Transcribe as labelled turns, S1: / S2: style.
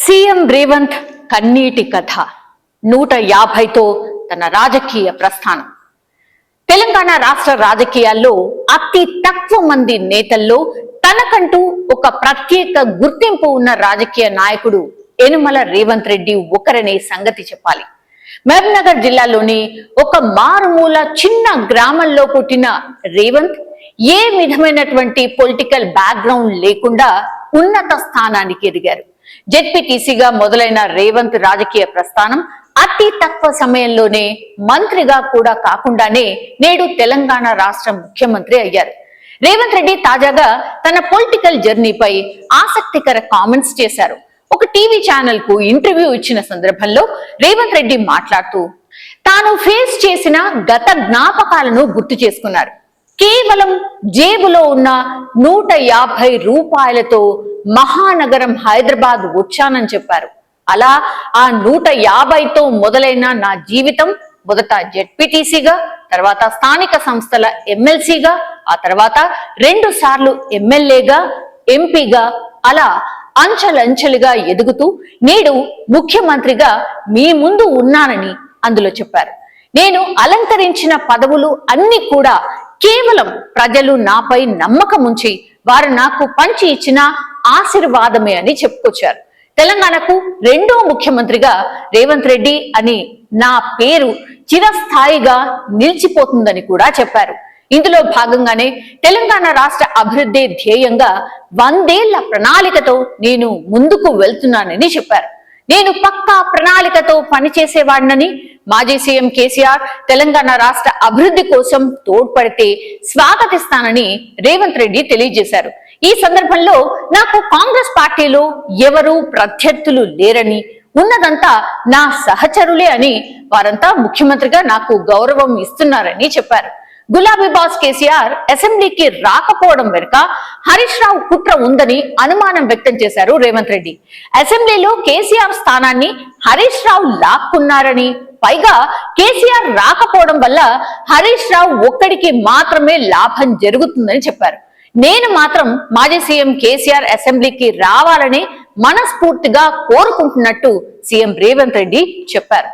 S1: CM Revanth కన్నీటి కథ 150తో తన రాజకీయ ప్రస్థానం. తెలంగాణ రాష్ట్ర రాజకీయాల్లో అతి తక్కువ మంది నేతల్లో తనకంటూ ఒక ప్రత్యేక గుర్తింపు ఉన్న రాజకీయ నాయకుడు యనుమల రేవంత్ రెడ్డి ఒకరనే సంగతి చెప్పాలి. మహబూబ్నగర్ జిల్లాలోని ఒక మారుమూల చిన్న గ్రామంలో పుట్టిన రేవంత్ ఏ విధమైనటువంటి పొలిటికల్ బ్యాక్గ్రౌండ్ లేకుండా ఉన్నత స్థానానికి ఎదిగారు. జెడ్పీటీసీగా మొదలైన రేవంత్ రాజకీయ ప్రస్థానం అతి తక్కువ సమయంలోనే మంత్రిగా కూడా కాకుండానే నేడు తెలంగాణ రాష్ట్ర ముఖ్యమంత్రి అయ్యారు. రేవంత్ రెడ్డి తాజాగా తన పొలిటికల్ జర్నీపై ఆసక్తికర కామెంట్స్ చేశారు. ఒక టీవీ ఛానల్ కు ఇంటర్వ్యూ ఇచ్చిన సందర్భంలో రేవంత్ రెడ్డి మాట్లాడుతూ తాను ఫేస్ చేసిన గత జ్ఞాపకాలను గుర్తు చేసుకున్నారు. కేవలం జేబులో ఉన్న 150 రూపాయలతో మహానగరం హైదరాబాద్ వచ్చానని చెప్పారు. అలా ఆ 150తో మొదలైన నా జీవితం మొదట జెడ్పీటీసీగా, తర్వాత స్థానిక సంస్థల ఎమ్మెల్సీగా, ఆ తర్వాత 2 సార్లు ఎమ్మెల్యేగా, ఎంపీగా, అలా అంచెలంచెలుగా ఎదుగుతూ నేడు ముఖ్యమంత్రిగా మీ ముందు ఉన్నానని అందులో చెప్పారు. నేను అలంకరించిన పదవులు అన్ని కూడా కేవలం ప్రజలు నాపై నమ్మకం ఉంచి వారు నాకు పంచి ఇచ్చిన ఆశీర్వాదమే అని చెప్పుకొచ్చారు. తెలంగాణకు 2వ ముఖ్యమంత్రిగా రేవంత్ రెడ్డి అని నా పేరు చిరస్థాయిగా నిలిచిపోతుందని కూడా చెప్పారు. ఇందులో భాగంగానే తెలంగాణ రాష్ట్ర అభివృద్ధి ధ్యేయంగా 100 ఏళ్ల ప్రణాళికతో నేను ముందుకు వెళ్తున్నానని చెప్పారు. నేను పక్కా ప్రణాళికతో పనిచేసేవాడినని, మాజీ సీఎం కేసీఆర్ తెలంగాణ రాష్ట్ర అభివృద్ధి కోసం తోడ్పడితే స్వాగతిస్తానని రేవంత్ రెడ్డి తెలియజేశారు. ఈ సందర్భంలో నాకు కాంగ్రెస్ పార్టీలో ఎవరూ ప్రత్యర్థులు లేరని, ఉన్నదంతా నా సహచరులే అని, వారంతా ముఖ్యమంత్రిగా నాకు గౌరవం ఇస్తున్నారని చెప్పారు. గులాబీ బాస్ కేసీఆర్ అసెంబ్లీకి రాకపోవడం వెనుక హరీష్ రావు కుట్ర ఉందని అనుమానం వ్యక్తం చేశారు రేవంత్ రెడ్డి. అసెంబ్లీలో కేసీఆర్ స్థానాన్ని హరీష్ రావు లాక్కున్నారని, పైగా కేసీఆర్ రాకపోవడం వల్ల హరీష్ రావు ఒక్కడికి మాత్రమే లాభం జరుగుతుందని చెప్పారు. నేను మాత్రం మాజీ సీఎం కేసీఆర్ అసెంబ్లీకి రావాలని మనస్ఫూర్తిగా కోరుకుంటున్నట్టు సీఎం రేవంత్ రెడ్డి చెప్పారు.